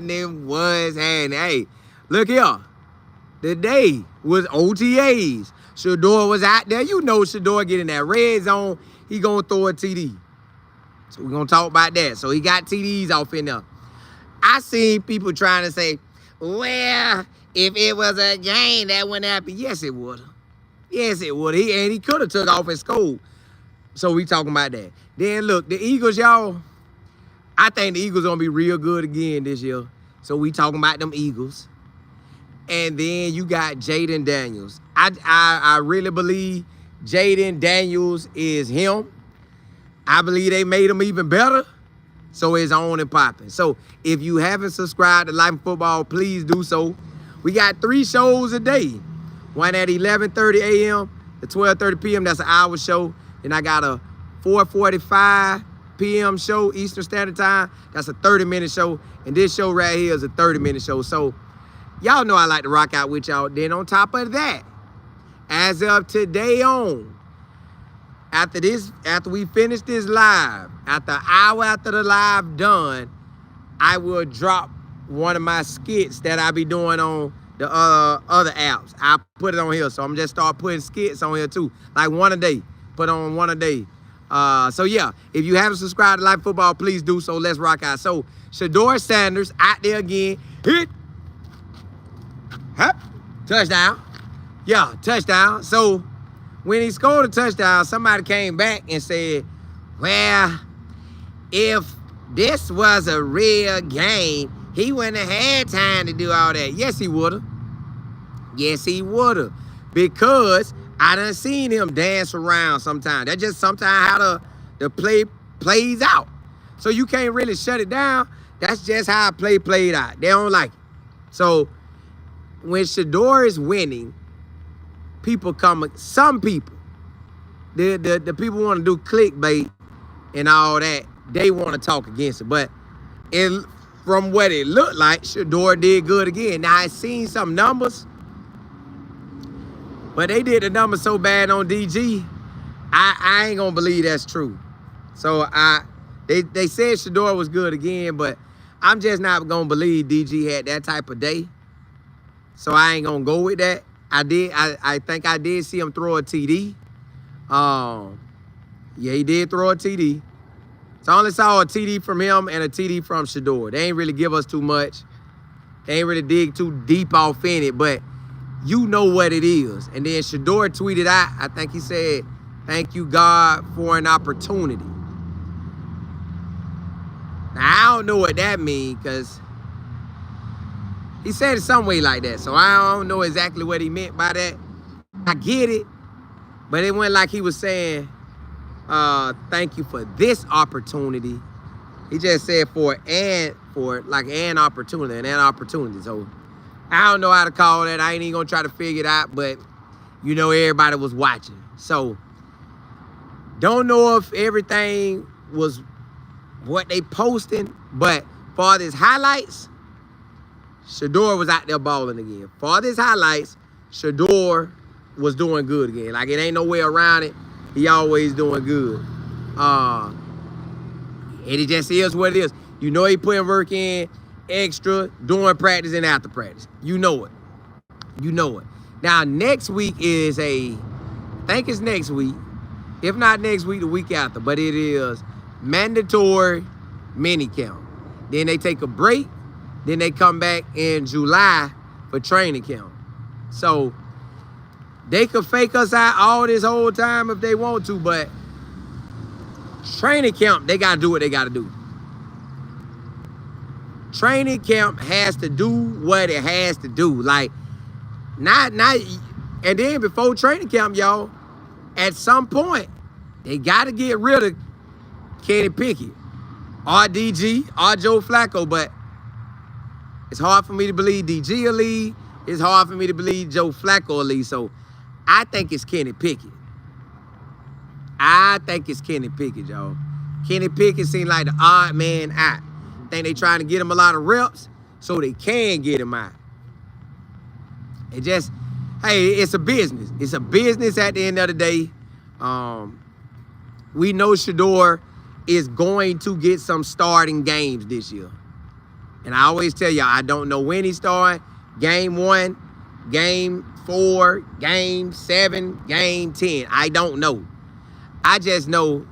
happening. What's happening? Hey, look here. Today was OTAs. Shedeur was out there. You know Shedeur get in that red zone. He gonna throw a TD. So we're gonna talk about that. So he got TDs off in there. I seen people trying to say, well, if it was a game, that wouldn't happen. Yes, it would. Yes, it would. He could have took off and scored. So we talking about that. Then look, the Eagles, y'all, I think the Eagles gonna be real good again this year. So we talking about them Eagles. And then you got Jayden Daniels. I really believe Jayden Daniels is him. I believe they made him even better. So it's on and popping. So if you haven't subscribed to Life in Football, please do so. We got 3 shows a day. One at 11:30 a.m. to 12:30 p.m. That's an hour show. Then I got a 4:45 p.m. show, Eastern Standard Time. That's a 30-minute show. And this show right here is a 30-minute show. So y'all know I like to rock out with y'all. Then on top of that, as of today on, after we finish this live, after an hour after the live done, I will drop one of my skits that I be doing on the other apps. I put it on here, so I'm just start putting skits on here too, like one a day. Put on one a day. So yeah, if you haven't subscribed to Life Football, please do so. Let's rock out. So Shedeur Sanders out there again. Hit. Hup. Touchdown. Yeah, touchdown. So when he scored a touchdown, somebody came back and said, well, if this was a real game, he wouldn't have had time to do all that. Yes, he would have. Yes, he would have. Because I done seen him dance around sometimes. That's just sometimes how the play plays out. So you can't really shut it down. That's just how a play played out. They don't like it. So when Shedeur is winning, people come, some people, the people want to do clickbait and all that. They want to talk against it. But from what it looked like, Shedeur did good again. Now, I seen some numbers, but they did the numbers so bad on DG, I ain't gonna believe that's true. So they said Shedeur was good again, but I'm just not gonna believe DG had that type of day. So I ain't gonna go with that. I think I did see him throw a TD. Yeah, he did throw a TD. So I only saw a TD from him and a TD from Shedeur. They ain't really give us too much. They ain't really dig too deep off in it, but you know what it is. And then Shedeur tweeted out, I think he said, thank you, God, for an opportunity. Now, I don't know what that means, because he said it some way like that. So I don't know exactly what he meant by that. I get it, but it went like he was saying, thank you for this opportunity. He just said for an opportunity. So I don't know how to call that. I ain't even gonna try to figure it out, but you know everybody was watching. So don't know if everything was what they posting, but for this highlights, Shedeur was out there balling again. For this highlights, Shedeur was doing good again. Like, it ain't no way around it. He always doing good. And it just is what it is. You know he putting work in, extra, during practice and after practice. You know it. You know it. Now, next week is I think it's next week. If not next week, the week after. But it is mandatory mini camp. Then they take a break. Then they come back in July for training camp. So they could fake us out all this whole time if they want to, but training camp, they got to do what they got to do. Training camp has to do what it has to do. Like, not, and then before training camp, y'all, at some point, they got to get rid of Kenny Pickett or DG or Joe Flacco, but it's hard for me to believe DG will leave. It's hard for me to believe Joe Flacco will leave. So I think it's Kenny Pickett. I think it's Kenny Pickett, y'all. Kenny Pickett seems like the odd man out. I think they trying to get him a lot of reps so they can get him out. It just, hey, it's a business. It's a business at the end of the day. We know Shedeur is going to get some starting games this year. And I always tell y'all, I don't know when he's starting. Game 1, game 4, game 7, game 10. I don't know. I just know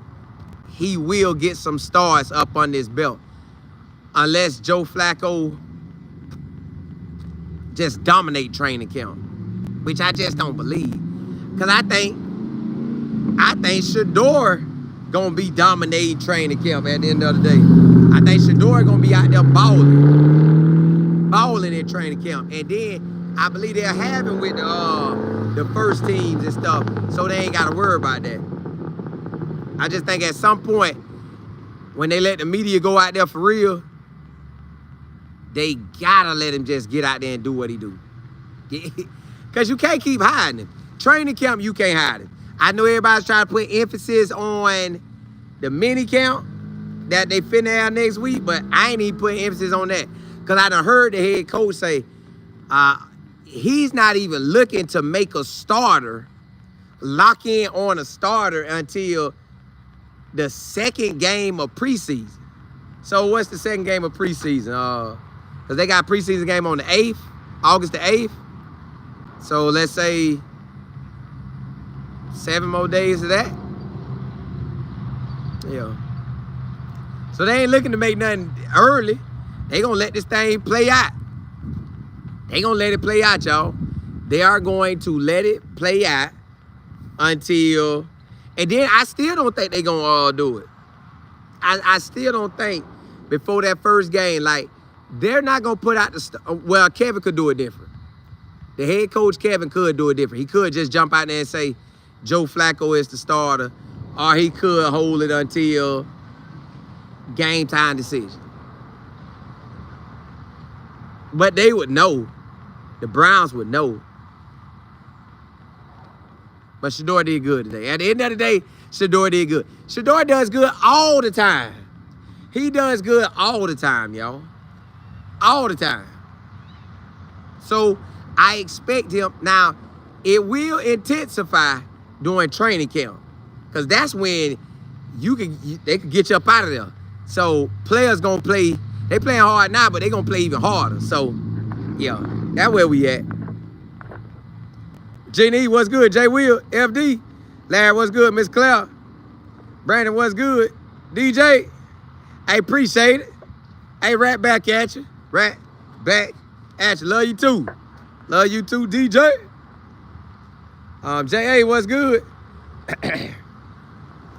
he will get some stars up on this belt. Unless Joe Flacco just dominate training camp, which I just don't believe. Because I think Shedeur gonna be dominating training camp at the end of the day. I think Shedeur gonna be out there balling in training camp. And then I believe they'll have him with the first teams and stuff, so they ain't gotta worry about that. I just think at some point, when they let the media go out there for real, they gotta let him just get out there and do what he do. Because you can't keep hiding him. Training camp, you can't hide him. I know everybody's trying to put emphasis on the mini camp that they finna have next week, but I ain't even putting emphasis on that. Because I done heard the head coach say he's not even looking to make a starter, lock in on a starter until the second game of preseason. So what's the second game of preseason? Because they got preseason game on the 8th, August the 8th. So let's say 7 more days of that. Yeah. So they ain't looking to make nothing early. They gonna let this thing play out. They gonna let it play out, y'all. They are going to let it play out until, and then I still don't think they gonna do it. I still don't think before that first game, like, they're not gonna put out well, Kevin could do it different. The head coach, Kevin, could do it different. He could just jump out there and say Joe Flacco is the starter, or he could hold it until game time decision. But they would know. The Browns would know. But Shedeur did good today. At the end of the day, Shedeur did good. Shedeur does good all the time. He does good all the time, y'all. All the time. So I expect him. Now, it will intensify during training camp, because that's when they can get you up out of there. So players gonna play. They playing hard now, but they gonna play even harder. So yeah, that's where we at. Gene, what's good? J. Will, FD, Larry, what's good? Miss Claire, Brandon, what's good? DJ, I appreciate it. Hey, right back at you. Right back at you. Love you too. Love you too, DJ. J.A., what's good?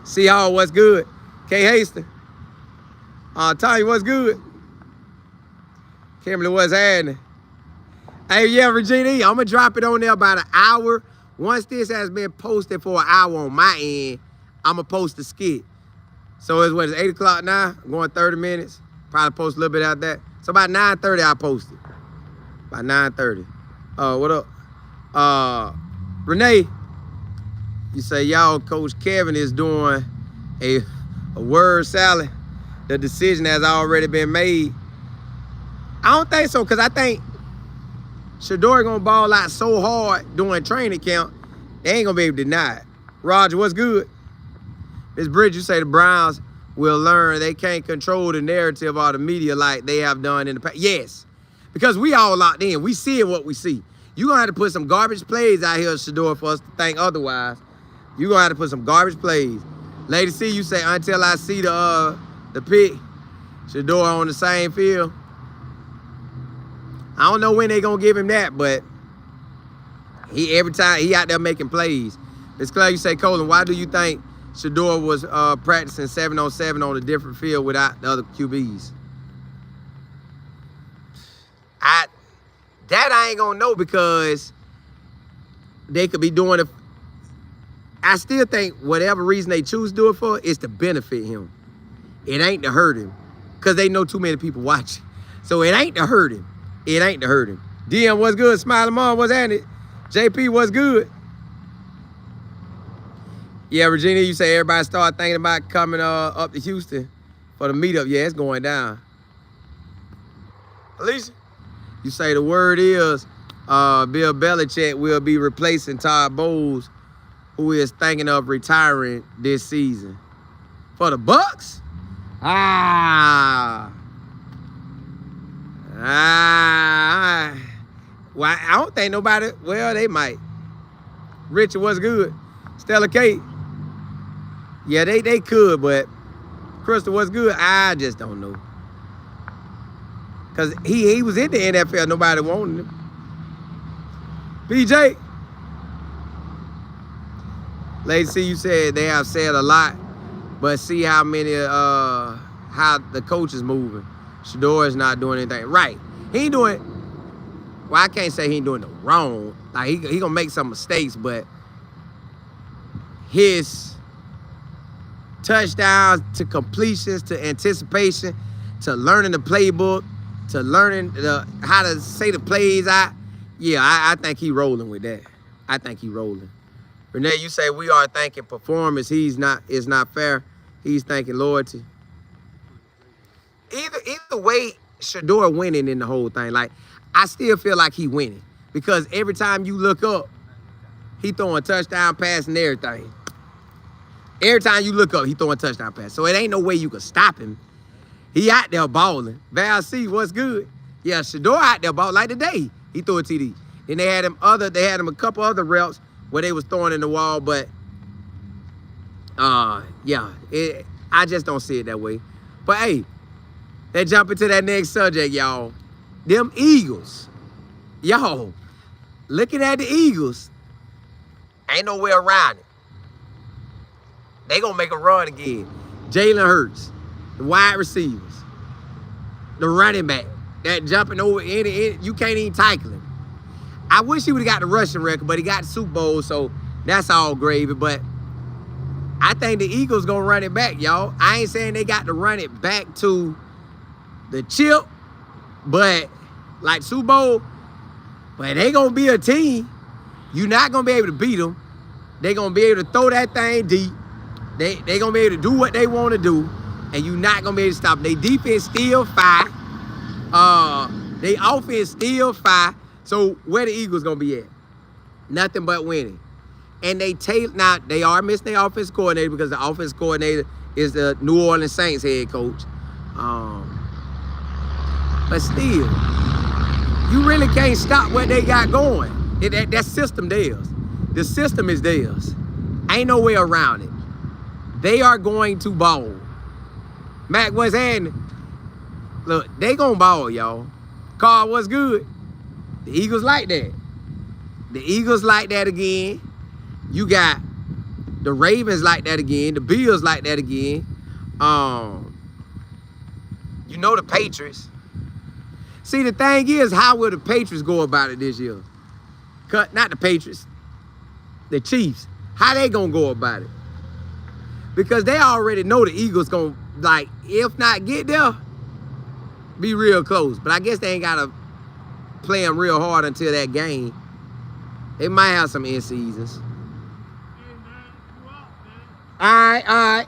C. Hall, what's good? K. Haston. Tanya, what's good? Kimberly, what's happening? Hey, yeah, Regina, I'm going to drop it on there about an hour. Once this has been posted for an hour on my end, I'm going to post the skit. So it's 8 o'clock now. I'm going 30 minutes. Probably post a little bit out that. So about 9:30, I'll post it. About 9:30. What up? Renee, you say, y'all, Coach Kevin is doing a word salad. The decision has already been made. I don't think so, because I think Shedeur gonna ball out so hard during training camp, they ain't gonna be able to deny it. Roger, what's good? Miss Bridge, you say the Browns will learn they can't control the narrative or the media like they have done in the past. Yes, because we all locked in. We see what we see. You're gonna have to put some garbage plays out here, Shedeur, for us to think otherwise. You're gonna have to put some garbage plays. Lady C, you say, until I see the pick, Shedeur on the same field. I don't know when they gonna give him that, but every time he out there making plays. Miss Claire, you say, Colin, why do you think Shedeur was practicing 7-on-7 on a different field without the other QBs? That I ain't gonna know, because they could be doing it. I still think whatever reason they choose to do it for is to benefit him. It ain't to hurt him, because they know too many people watching. So it ain't to hurt him. It ain't to hurt him. DM, what's good? Smiling Mom, what's happening? JP, what's good? Yeah, Regina, you say everybody start thinking about coming up to Houston for the meetup. Yeah, it's going down. Alicia, you say the word is Bill Belichick will be replacing Todd Bowles, who is thinking of retiring this season. For the Bucks? Well, I don't think nobody. Well, they might. Richard, what's good? Stella Kate. Yeah, they could, but Crystal, what's good? I just don't know. Cause he was in the NFL, nobody wanted him. PJ. Lady C, you said they have said a lot, but see how many how the coach is moving. Shedeur is not doing anything right. He ain't doing. Well, I can't say he ain't doing it wrong. Like he gonna make some mistakes, but his touchdowns to completions to anticipation to learning the playbook to learning how to say the plays out. Yeah, I think he rolling with that. I think he rolling. Renee, you say we are thinking performance. Is not fair. He's thinking loyalty. Either way, Shedeur winning in the whole thing. Like, I still feel like he winning. Because every time you look up, he throwing touchdown pass and everything. Every time you look up, he throwing touchdown pass. So it ain't no way you can stop him. He out there balling. Val C, what's good? Yeah, Shedeur out there balling like today. He threw a TD. Then they had him a couple other reps where they was throwing in the wall, but yeah, I just don't see it that way. But hey, let's jump into that next subject, y'all. Them Eagles. Y'all, looking at the Eagles, ain't no way around it. They gonna make a run again. Jalen Hurts, the wide receivers, the running back, that jumping over you can't even tackle him. I wish he would have got the rushing record, but he got the Super Bowl, so that's all gravy. But I think the Eagles gonna run it back, y'all. I ain't saying they got to run it back to the chip, but like Super Bowl, but they gonna be a team. You're not gonna be able to beat them. They gonna be able to throw that thing deep. They gonna be able to do what they want to do, and you're not gonna be able to stop them. They defense still fire. They offense still fire. So where the Eagles gonna be at? Nothing but winning. And now they are missing their offense coordinator because the offense coordinator is the New Orleans Saints head coach. But still, you really can't stop what they got going. That system theirs. The system is theirs. Ain't no way around it. They are going to ball. Mac, what's happening? Look, they gonna ball, y'all. Carl, what's good? The Eagles like that. The Eagles like that again. You got the Ravens like that again. The Bills like that again. You know the Patriots. See, the thing is, how will the Patriots go about it this year? Not the Patriots. The Chiefs. How they gonna go about it? Because they already know the Eagles gonna, like, if not get there, be real close. But I guess they ain't gotta play them real hard until that game. They might have some in seasons. All right,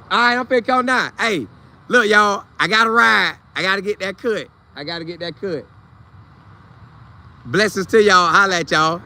I'm finna come now. Hey, look, y'all, I gotta ride. I gotta get that cut. Blessings to y'all. Holla at y'all.